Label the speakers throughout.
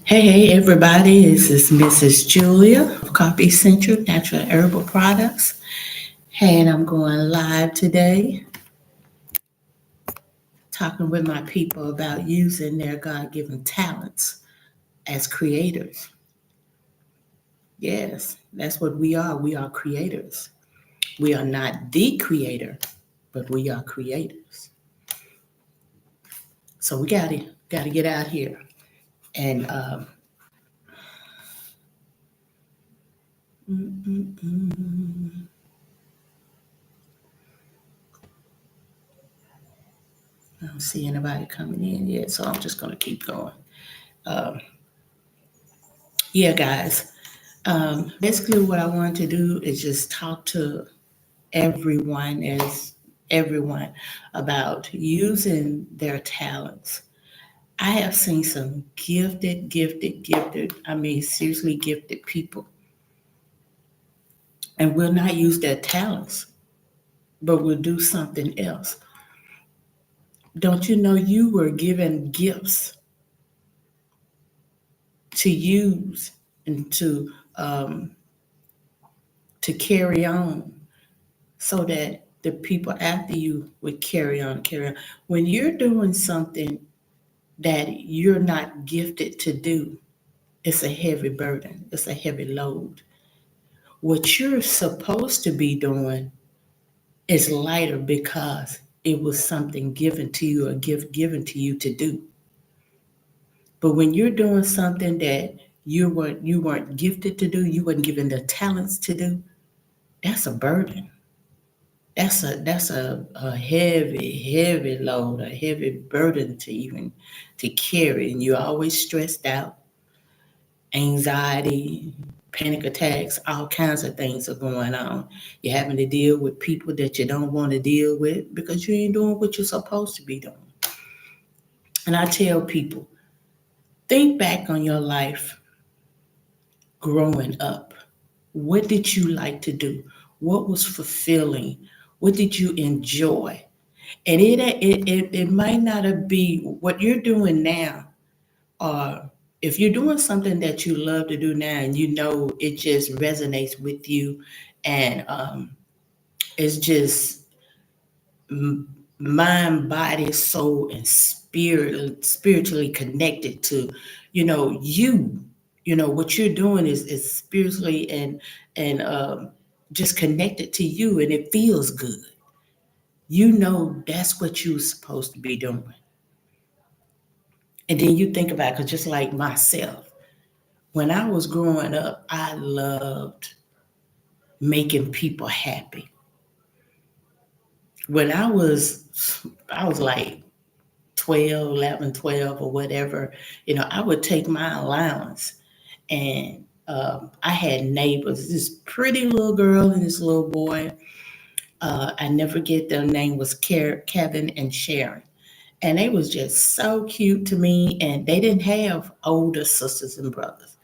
Speaker 1: Hey, everybody, this is Mrs. Julia of Coffee Central Natural Herbal Products. Hey, and I'm going live today talking with my people about using their God given talents as creators. Yes, that's what we are. We are creators. We are not the creator, but we are creators. So we gotta get out here and mm, mm, mm. I don't see anybody coming in yet, so I'm just gonna keep going. Um, yeah, guys. Basically, what I want to do is just talk to everyone about using their talents. I have seen some gifted, I mean, seriously gifted people, and will not use their talents, but will do something else. Don't you know you were given gifts to use and to carry on so that the people after you would carry on. When you're doing something that you're not gifted to do, it's a heavy burden, it's a heavy load. What you're supposed to be doing is lighter because it was something given to you, a gift given to you to do. But when you're doing something that you weren't gifted to do, you weren't given the talents to do, that's a burden. That's a heavy load, a heavy burden to even to carry. And you're always stressed out, anxiety, panic attacks, all kinds of things are going on. You're having to deal with people that you don't want to deal with because you ain't doing what you're supposed to be doing. And I tell people, think back on your life growing up. What did you like to do? What was fulfilling? What did you enjoy? And it might not be what you're doing now, or if you're doing something that you love to do now and you know it just resonates with you and it's just mind, body, soul, and spiritually connected to, you. What you're doing is spiritually and just connected to you, and it feels good. That's what you're supposed to be doing. And then you think about it, 'cause just like myself, when I was growing up, I loved making people happy. When I was like 12, 11, 12, or whatever, I would take my allowance and I had neighbors, this pretty little girl and this little boy. I never forget their name was Kevin and Sharon. And they was just so cute to me, and they didn't have older sisters and brothers.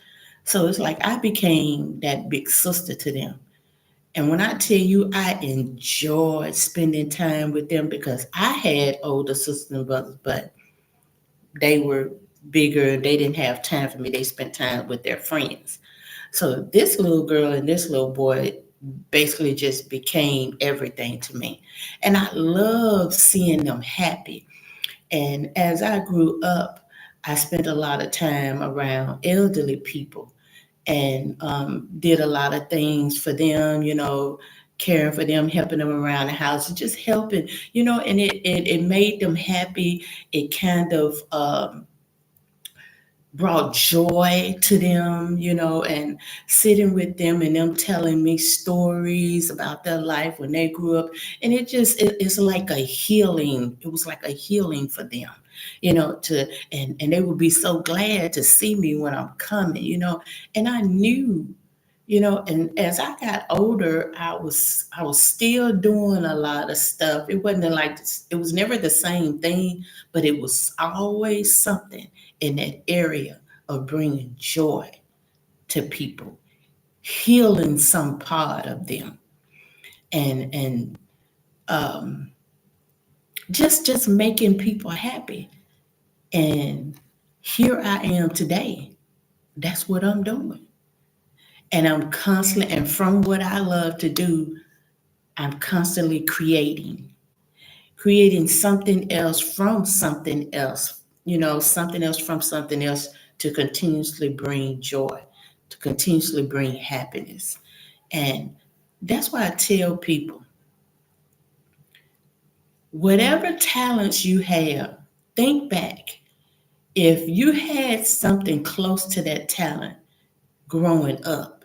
Speaker 1: So it's like I became that big sister to them. And when I tell you I enjoyed spending time with them because I had older sisters and brothers, but they were bigger. They didn't have time for me. They spent time with their friends. So this little girl and this little boy basically just became everything to me. And I loved seeing them happy. And as I grew up, I spent a lot of time around elderly people and did a lot of things for them, caring for them, helping them around the house, and just helping, and it made them happy. It kind of brought joy to them, and sitting with them and them telling me stories about their life when they grew up. And it's like a healing. It was like a healing for them, and they would be so glad to see me when I'm coming, and I knew. And as I got older, I was still doing a lot of stuff. It wasn't like it was never the same thing, but it was always something in that area of bringing joy to people, healing some part of them, and um, just making people happy. And here I am today. That's what I'm doing. And I'm constantly, and from what I love to do, I'm constantly creating something else from something else, something else from something else to continuously bring joy, to continuously bring happiness. And that's why I tell people, whatever talents you have, think back. If you had something close to that talent growing up,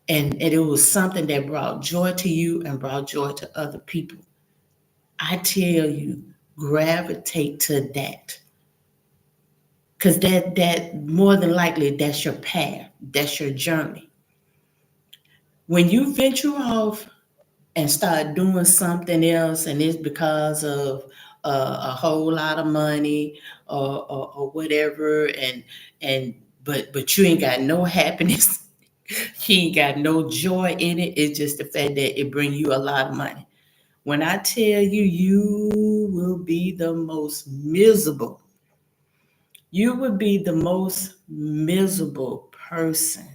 Speaker 1: and it was something that brought joy to you and brought joy to other people, I tell you, gravitate to that. Because that more than likely, that's your path, that's your journey. When you venture off and start doing something else, and it's because of a whole lot of money, or whatever, and but you ain't got no happiness, you ain't got no joy in it. It's just the fact that it bring you a lot of money. When I tell you, you will be the most miserable. You would be the most miserable person.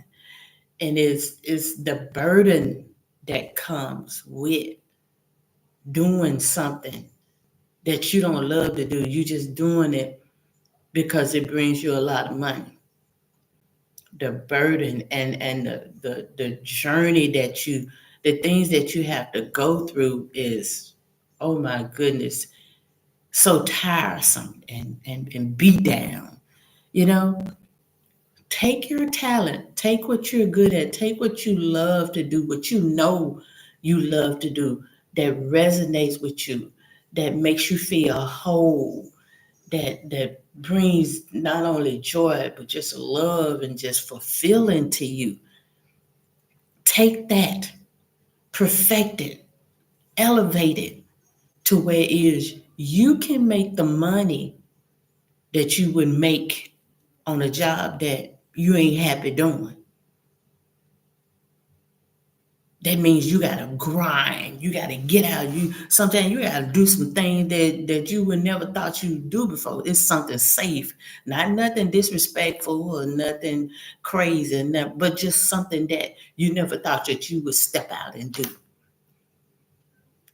Speaker 1: And it's the burden that comes with doing something that you don't love to do. You just doing it because it brings you a lot of money. The burden and the journey the things that you have to go through is, oh my goodness, so tiresome and beat down. You know, take your talent, take what you're good at, take what you love to do, what you know you love to do, that resonates with you, that makes you feel whole, that brings not only joy but just love and just fulfilling to you. Take that, perfect it, elevate it to where it is you can make the money that you would make on a job that you ain't happy doing. That means you gotta grind. You gotta get out. You sometimes you gotta do some things that you would never thought you'd do before. It's something safe, not nothing disrespectful or nothing crazy, but just something that you never thought that you would step out and do.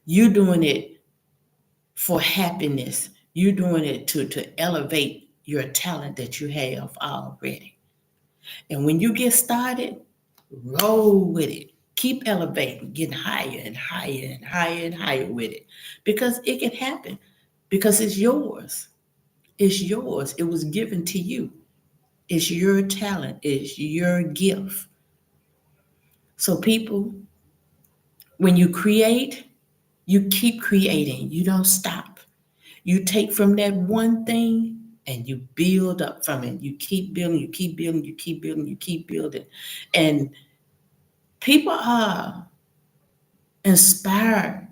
Speaker 1: You doing it for happiness. You doing it to elevate your talent that you have already. And when you get started, roll with it. Keep elevating, getting higher and higher and higher and higher with it. Because it can happen. Because it's yours. It's yours. It was given to you. It's your talent. It's your gift. So, people, when you create, you keep creating. You don't stop. You take from that one thing and you build up from it. You keep building, you keep building, you keep building, you keep building. And people are inspired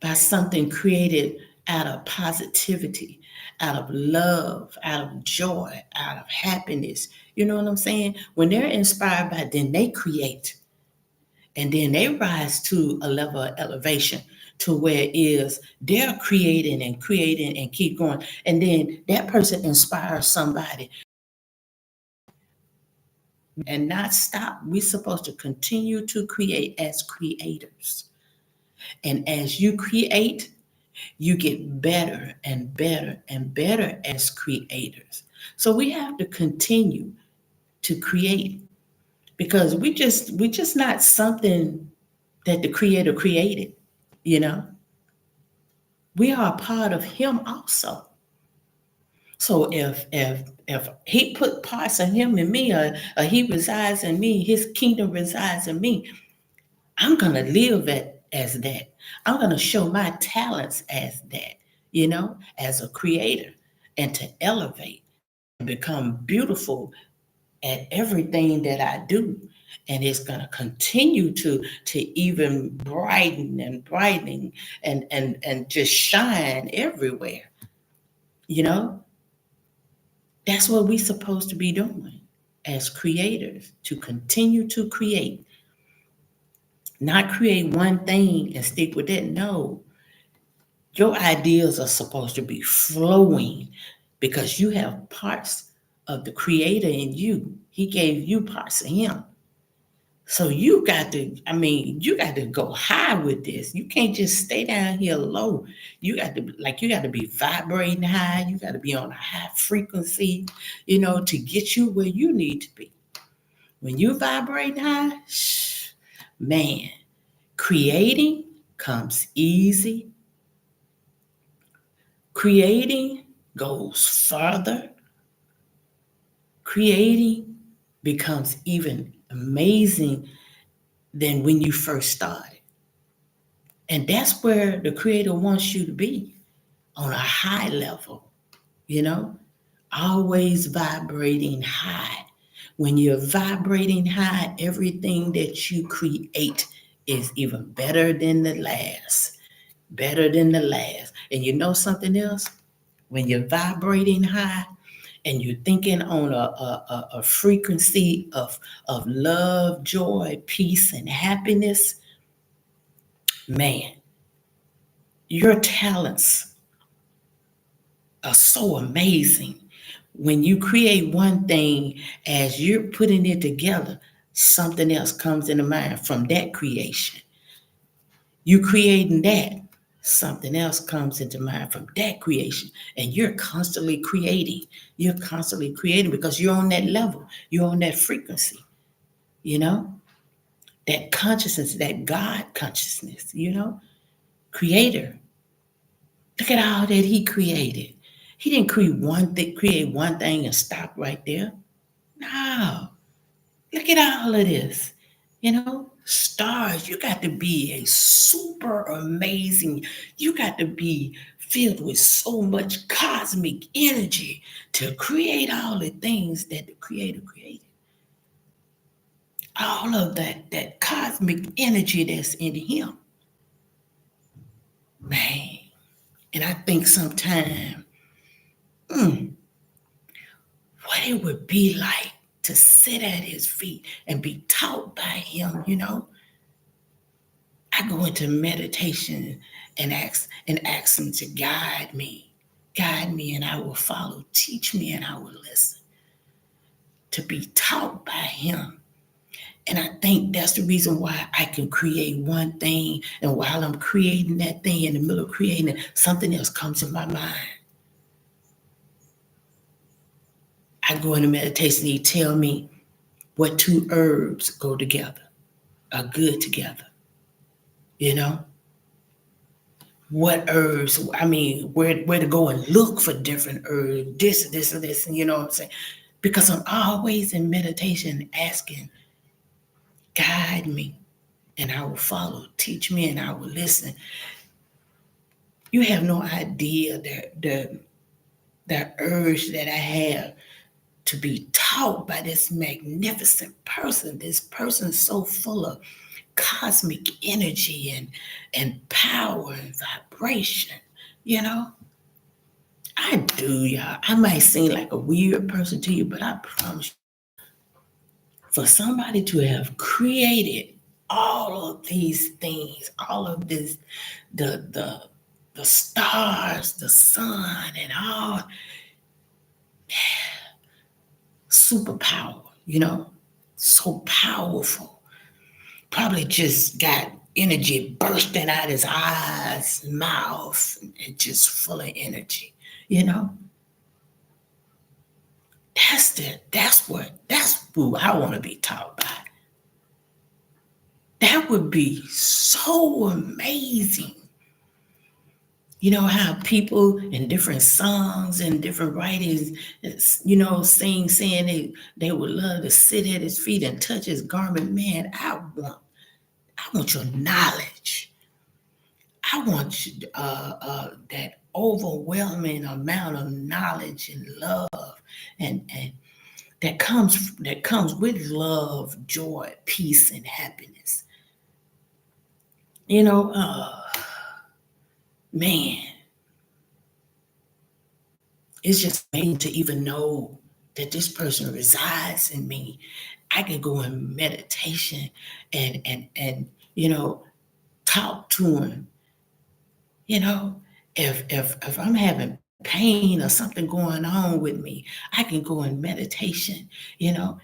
Speaker 1: by something created out of positivity, out of love, out of joy, out of happiness. You know what I'm saying? When they're inspired by it, then they create. And then they rise to a level of elevation to where it is they're creating and keep going. And then that person inspires somebody and not stop. We're supposed to continue to create as creators. And as you create, you get better and better and better as creators. So we have to continue to create because we just not something that the creator created, you know. We are a part of him also. So if he put parts of him in me, or he resides in me, his kingdom resides in me, I'm gonna live as that. I'm gonna show my talents as that, as a creator, and to elevate and become beautiful at everything that I do. And it's gonna continue to even brighten and brightening and just shine everywhere. You know, that's what we're supposed to be doing as creators, to continue to create, not create one thing and stick with it. No, your ideas are supposed to be flowing because you have parts of the creator in you. He gave you parts of him. So you got to, I mean, you got to go high with this. You can't just stay down here low. You got to be vibrating high. You got to be on a high frequency, to get you where you need to be. When you vibrate high, man, creating comes easy. Creating goes further. Creating becomes even amazing than when you first started. And that's where the creator wants you to be, on a high level, you know, always vibrating high. When you're vibrating high, everything that you create is even better than the last, better than the last. And you know something else? When you're vibrating high and you're thinking on a frequency of love, joy, peace, and happiness, man, your talents are so amazing. When you create one thing, as you're putting it together, something else comes into mind from that creation. You creating that, something else comes into mind from that creation. And you're constantly creating. You're constantly creating because you're on that level. You're on that frequency, you know? That consciousness, that God consciousness, Creator. Look at all that he created. He didn't create one thing and stop right there. No. Look at all of this. Stars, you got to be a super amazing, you got to be filled with so much cosmic energy to create all the things that the creator created. All of that cosmic energy that's in him. Man. And I think sometime, what it would be like to sit at his feet and be taught by him. I go into meditation and ask him to guide me and I will follow, teach me and I will listen, to be taught by him. And I think that's the reason why I can create one thing, and while I'm creating that thing, in the middle of creating it, something else comes in my mind. I go into meditation, he tell me what two herbs go together, are good together. What herbs, where to go and look for different herbs, this, and this, and you know what I'm saying? Because I'm always in meditation asking, guide me, and I will follow, teach me, and I will listen. You have no idea the urge that I have to be taught by this magnificent person. This person so full of cosmic energy and power and vibration, I do, y'all. I might seem like a weird person to you, but I promise you, for somebody to have created all of these things, all of this, the stars, the sun, and all, superpower, so powerful. Probably just got energy bursting out his eyes, mouth, and just full of energy, you know? That's who I want to be taught by. That would be so amazing. You know how people in different songs and different writings, saying they would love to sit at his feet and touch his garment. Man, I want your knowledge. I want that overwhelming amount of knowledge and love, and that comes with love, joy, peace, and happiness. Man, it's just amazing to even know that this person resides in me. I can go in meditation and talk to him. If I'm having pain or something going on with me, I can go in meditation, you know,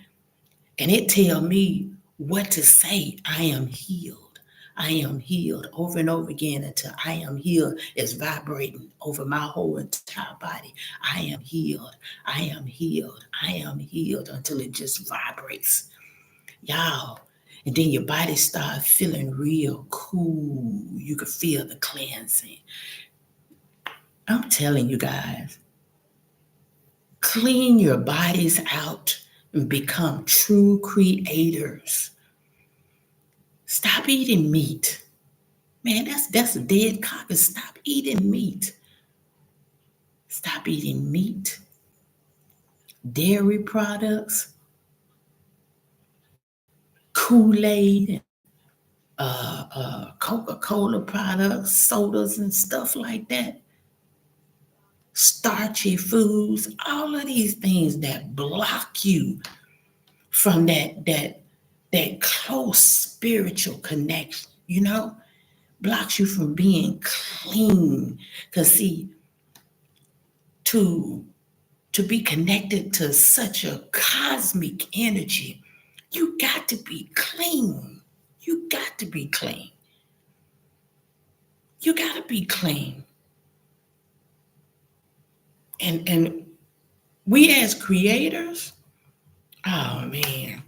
Speaker 1: And it tell me what to say. I am healed. I am healed over and over again until I am healed is vibrating over my whole entire body. I am healed. I am healed. I am healed until it just vibrates. Y'all. And then your body starts feeling real cool. You can feel the cleansing. I'm telling you guys, clean your bodies out and become true creators. Stop eating meat. Man, that's a dead carcass. Stop eating meat. Stop eating meat, dairy products, Kool-Aid, Coca-Cola products, sodas and stuff like that. Starchy foods, all of these things that block you from that close spiritual connection, blocks you from being clean. Because see, to be connected to such a cosmic energy, you got to be clean. You got to be clean. You got to be clean. And we as creators, oh man,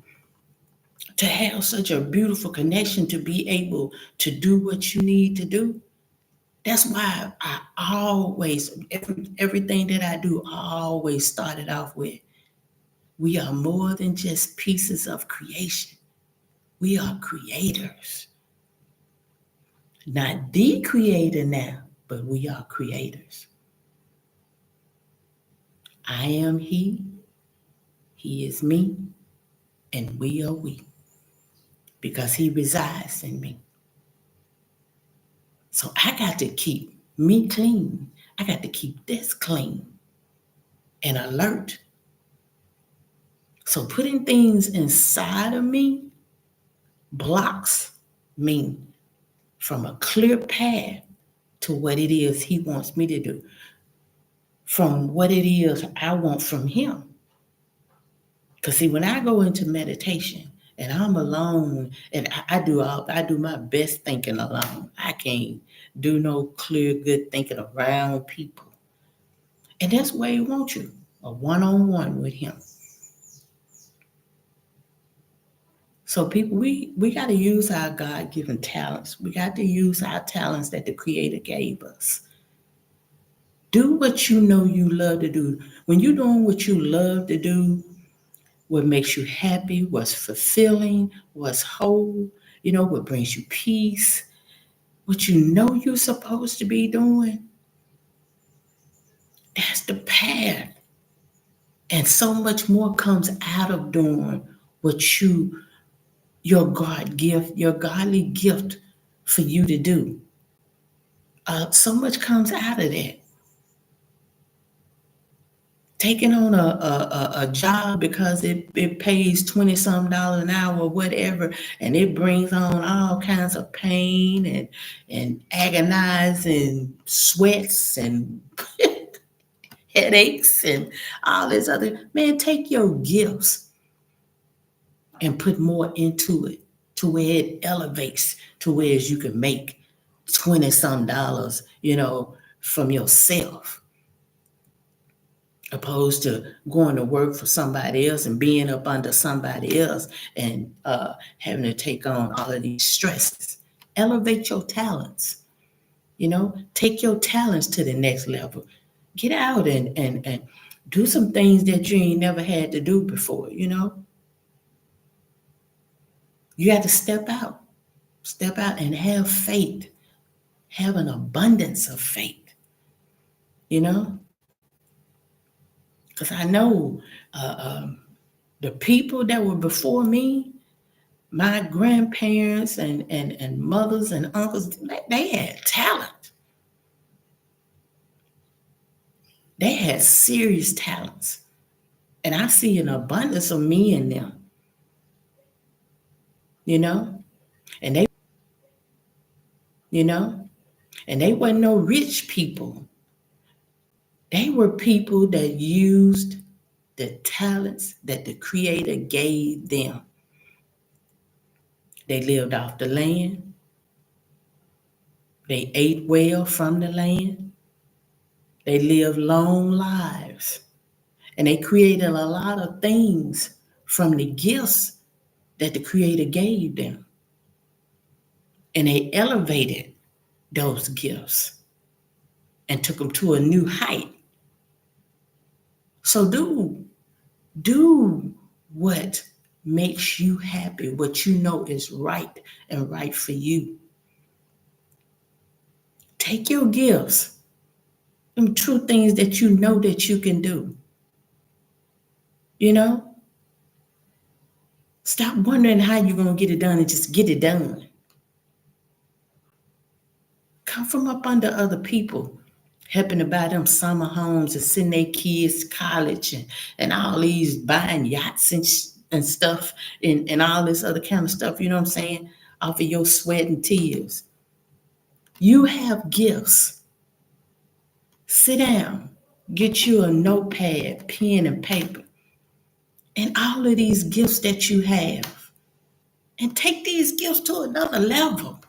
Speaker 1: to have such a beautiful connection, to be able to do what you need to do. That's why I always, everything that I do, I always started off with, we are more than just pieces of creation. We are creators. Not the creator now, but we are creators. I am he is me, and we are we, because he resides in me. So I got to keep me clean. I got to keep this clean and alert. So putting things inside of me blocks me from a clear path to what it is he wants me to do, from what it is I want from him. Because see, when I go into meditation and I'm alone, and I do my best thinking alone. I can't do no clear, good thinking around people. And that's where he wants you, a one-on-one with him. So people, we got to use our God-given talents. We got to use our talents that the Creator gave us. Do what you know you love to do. When you're doing what you love to do, what makes you happy, what's fulfilling, what's whole, what brings you peace, what you know you're supposed to be doing, that's the path. And so much more comes out of doing what your godly gift for you to do. So much comes out of that. Taking on a job because it pays $20-some an hour or whatever, and it brings on all kinds of pain and agonizing sweats and headaches and all this other. Man, take your gifts and put more into it to where it elevates to where you can make $20-some, from yourself, opposed to going to work for somebody else and being up under somebody else and having to take on all of these stresses. Elevate your talents, take your talents to the next level. Get out and do some things that you ain't never had to do before, You got to step out and have faith, have an abundance of faith, Because I know the people that were before me, my grandparents and mothers and uncles, they had talent. They had serious talents. And I see an abundance of me in them, And they weren't no rich people. They were people that used the talents that the Creator gave them They lived off the land. They ate well from the land. They lived long lives. And they created a lot of things from the gifts that the Creator gave them. And they elevated those gifts and took them to a new height. So do what makes you happy, what you know is right and right for you. Take your gifts, them true things that you know that you can do. You know, stop wondering how you're going to get it done and just get it done. Come from up under other people, helping to buy them summer homes and send their kids to college and all these buying yachts and stuff and all this other kind of stuff, you know what I'm saying? Off of your sweat and tears. You have gifts. Sit down, get you a notepad, pen, and paper, and all of these gifts that you have, and take these gifts to another level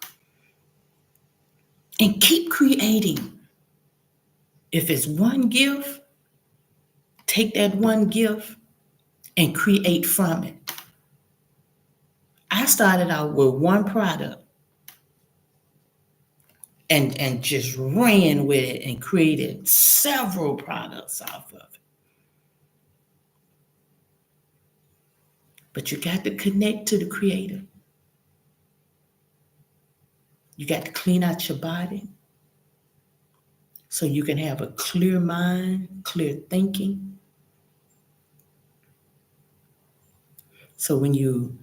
Speaker 1: and keep creating. If it's one gift, take that one gift and create from it. I started out with one product and just ran with it and created several products off of it. But you got to connect to the Creator. You got to clean out your body so you can have a clear mind, clear thinking. So when you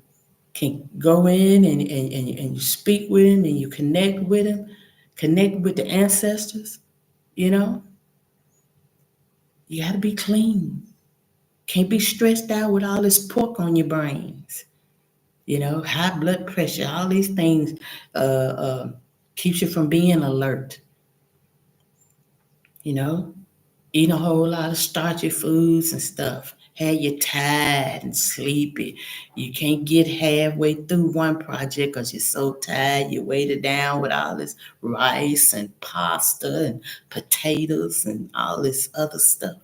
Speaker 1: can go in and you speak with Him and you connect with Him, connect with the ancestors, you know, you got to be clean. Can't be stressed out with all this pork on your brains. You know, high blood pressure, all these things keeps you from being alert. You know, eating a whole lot of starchy foods and stuff. Have you tired and sleepy. You can't get halfway through one project because you're so tired. You weighted down with all this rice and pasta and potatoes and all this other stuff.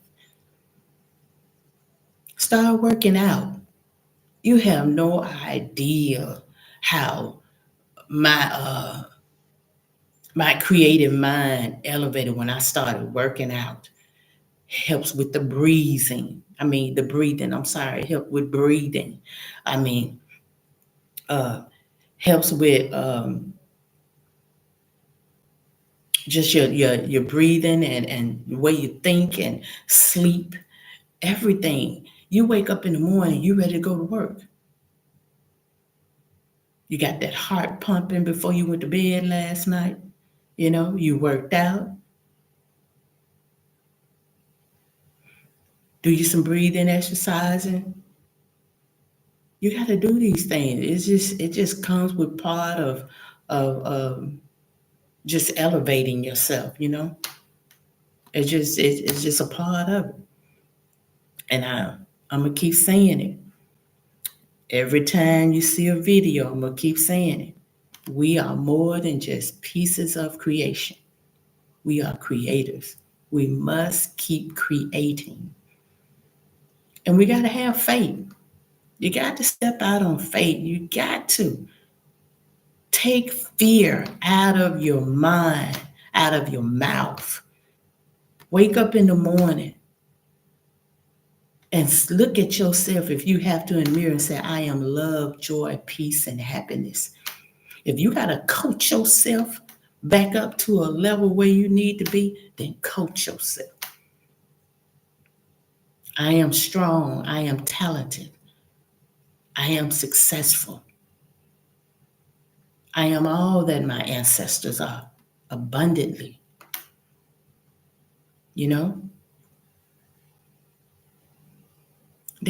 Speaker 1: Start working out. You have no idea how my creative mind elevated when I started working out. Helps with the breathing. Help with breathing. Helps with just your breathing and the way you think and sleep, everything. You wake up in the morning, you ready to go to work. You got that heart pumping before you went to bed last night. You know, you worked out. Do you some breathing exercising? You got to do these things. It just comes with part of just elevating yourself. You know, it's just a part of it. And I'm gonna keep saying it. Every time you see a video, I'm gonna keep saying it. We are more than just pieces of creation. We are creators. We must keep creating. And we got to have faith. You got to step out on faith. You got to take fear out of your mind, out of your mouth. Wake up in the morning and look at yourself if you have to in the mirror and say, I am love, joy, peace, and happiness. If you got to coach yourself back up to a level where you need to be, then coach yourself. I am strong. I am talented. I am successful. I am all that my ancestors are, abundantly. You know?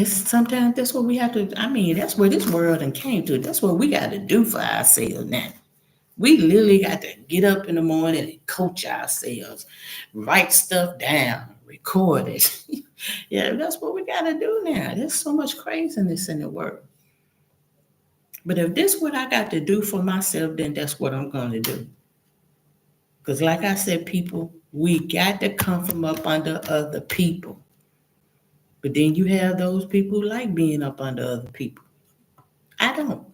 Speaker 1: Sometimes that's what we have to, that's where this world and came to. That's what we got to do for ourselves now. We literally got to get up in the morning and coach ourselves, write stuff down, record it. Yeah, that's what we got to do now. There's so much craziness in the world. But if this is what I got to do for myself, then that's what I'm going to do. Because, like I said, people, we got to come from up under other people. But then you have those people who like being up under other people. I don't.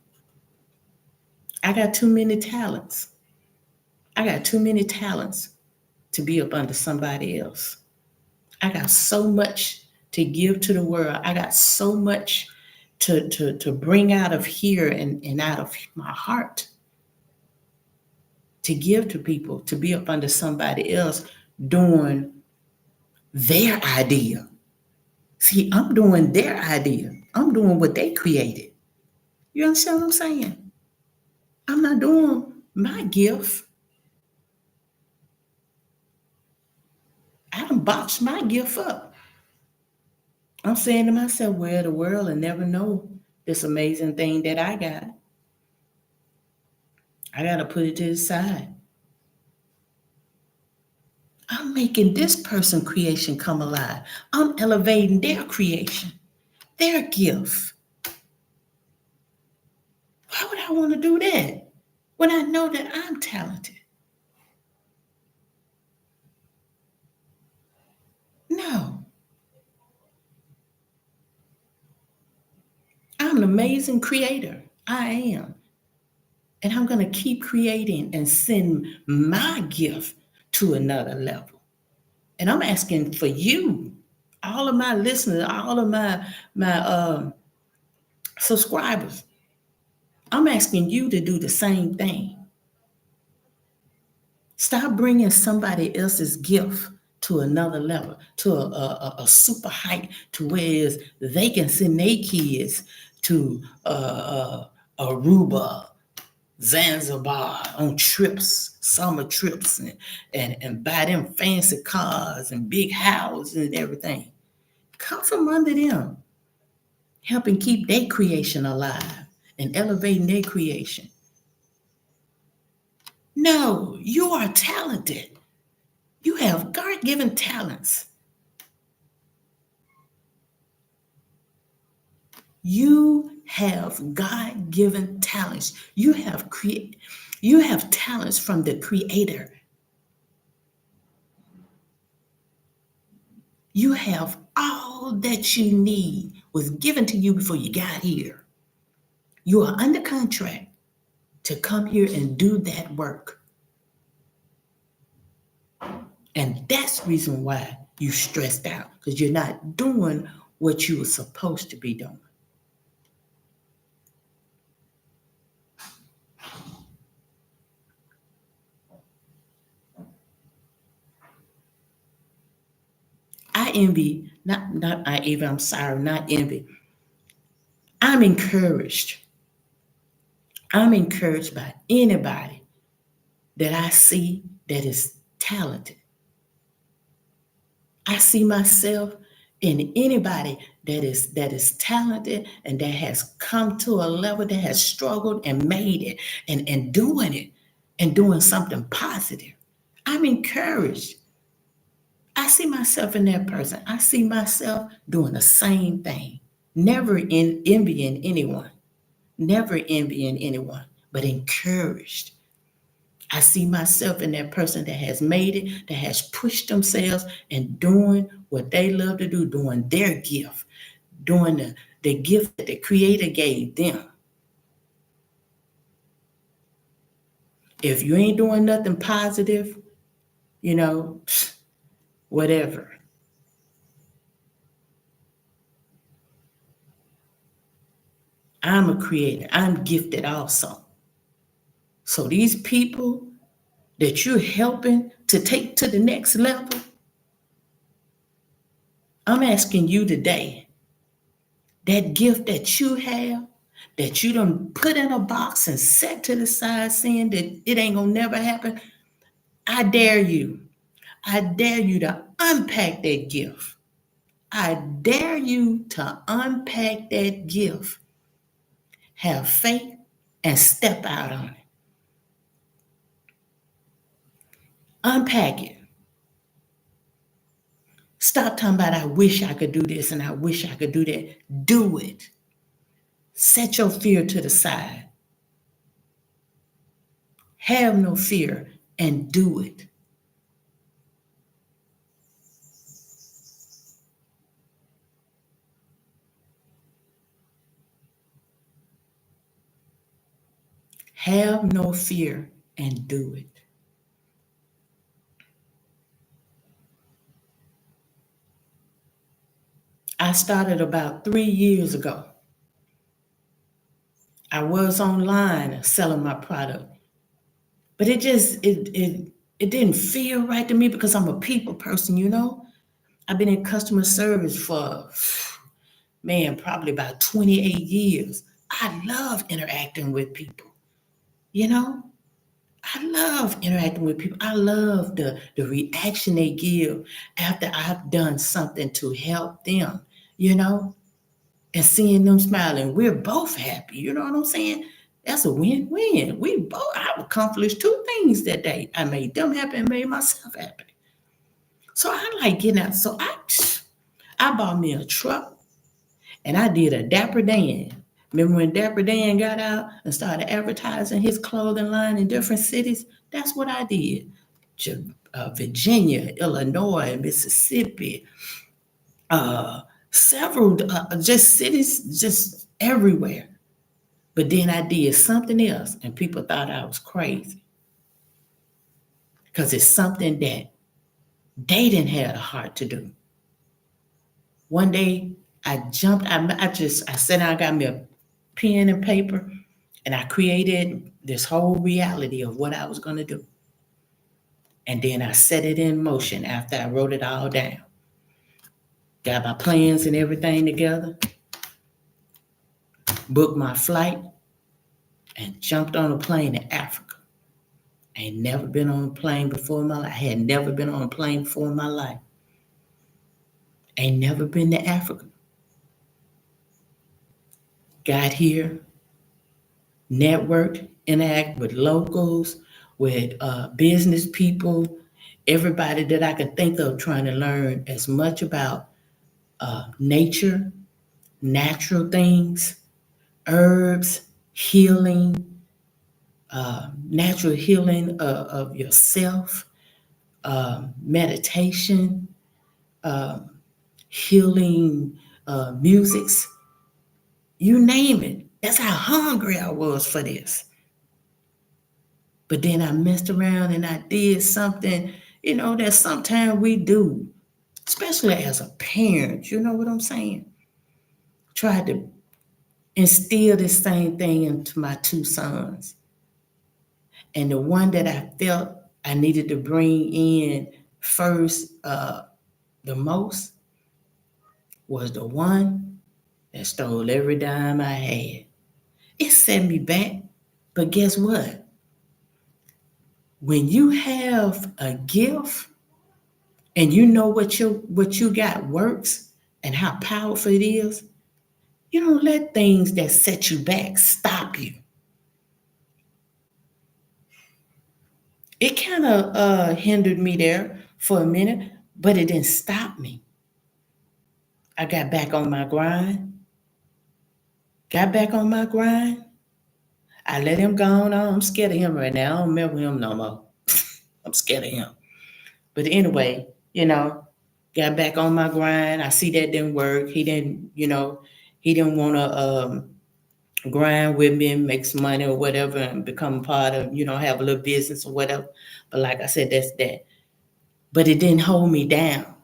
Speaker 1: I got too many talents. I got too many talents to be up under somebody else. I got so much to give to the world. I got so much to bring out of here and out of my heart to give to people, to be up under somebody else doing their idea. See, I'm doing their idea. I'm doing what they created. You understand what I'm saying? I'm not doing my gift. I done boxed my gift up. I'm saying to myself, well, the world will never know this amazing thing that I got. I got to put it to the side. I'm making this person creation come alive. I'm elevating their creation, their gift. Why would I want to do that when I know that I'm talented? No, I'm an amazing creator. I am. And I'm going to keep creating and send my gift to another level. And I'm asking for you, all of my listeners, all of my subscribers. I'm asking you to do the same thing. Stop bringing somebody else's gift to another level, to a super height, to where they can send their kids to Aruba, Zanzibar on trips, summer trips, and buy them fancy cars and big houses and everything. Come from under them, helping keep their creation alive and elevating their creation. No, you are talented. You have God-given talents. You have God-given talents. You have talents from the Creator. You have all that you need was given to you before you got here. You are under contract to come here and do that work. And that's the reason why you stressed out, because you're not doing what you were supposed to be doing. I envy, not I even, I'm sorry, not envy. I'm encouraged. I'm encouraged by anybody that I see that is talented. I see myself in anybody that is talented and that has come to a level that has struggled and made it and doing it and doing something positive. I'm encouraged. I see myself in that person. I see myself doing the same thing, never envying anyone, never envying anyone, but encouraged. I see myself in that person that has made it, that has pushed themselves and doing what they love to do, doing their gift, doing the gift that the Creator gave them. If you ain't doing nothing positive, whatever. I'm a creator. I'm gifted also. So these people that you're helping to take to the next level, I'm asking you today, that gift that you have, that you done put in a box and set to the side saying that it ain't gonna never happen, I dare you. I dare you to unpack that gift. I dare you to unpack that gift. Have faith and step out on it. Unpack it. Stop talking about, I wish I could do this and I wish I could do that. Do it. Set your fear to the side. Have no fear and do it. Have no fear and do it. I started about 3 years ago. I was online selling my product, but it didn't feel right to me because I'm a people person. I've been in customer service for, man, probably about 28 years. I love interacting with people, you know? I love interacting with people. I love the reaction they give after I've done something to help them, you know, and seeing them smiling. We're both happy. You know what I'm saying? That's a win-win. I accomplished two things that day. I made them happy and made myself happy. So I like getting out. I bought me a truck and I did a Dapper Dan. Remember when Dapper Dan got out and started advertising his clothing line in different cities? That's what I did. Virginia, Illinois, Mississippi, uh, several just cities, just everywhere. But then I did something else, and people thought I was crazy because it's something that they didn't have the heart to do. One day I jumped, I sat down, I got me a pen and paper, and I created this whole reality of what I was going to do. And then I set it in motion after I wrote it all down. Got my plans and everything together, booked my flight, and jumped on a plane to Africa. I ain't never been on a plane before in my life. I had never been on a plane before in my life. Ain't never been to Africa. Got here, networked, interact with locals, with business people, everybody that I could think of, trying to learn as much about nature, natural things, herbs, healing, natural healing of yourself, meditation, healing musics, you name it. That's how hungry I was for this. But then I messed around and I did something, that sometimes we do, especially as a parent, you know what I'm saying? Tried to instill this same thing into my two sons. And the one that I felt I needed to bring in first, the most, was the one that stole every dime I had. It set me back. But guess what? When you have a gift and you know what you got works and how powerful it is, you don't let things that set you back stop you. It kind of hindered me there for a minute, but it didn't stop me. I got back on my grind. Got back on my grind. I let him go on. I'm scared of him right now. I don't remember him no more. I'm scared of him. But anyway, got back on my grind. I see that didn't work. He didn't want to grind with me and make some money or whatever and become part of, have a little business or whatever. But like I said, that's that. But it didn't hold me down.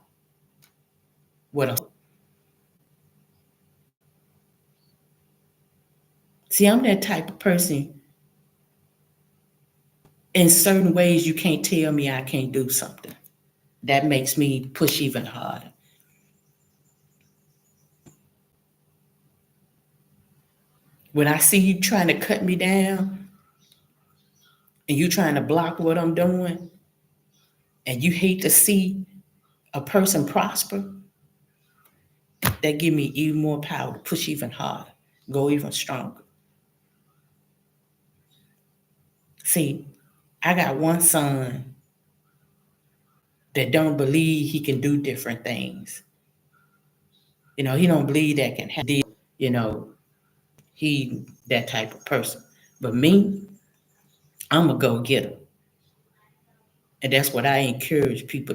Speaker 1: See, I'm that type of person. In certain ways, you can't tell me I can't do something. That makes me push even harder. When I see you trying to cut me down and you trying to block what I'm doing, and you hate to see a person prosper, that give me even more power to push even harder, go even stronger. See, I got one son that don't believe he can do different things. He don't believe that can happen. You know, He that type of person. But me, I'm a go getter, and that's what I encourage people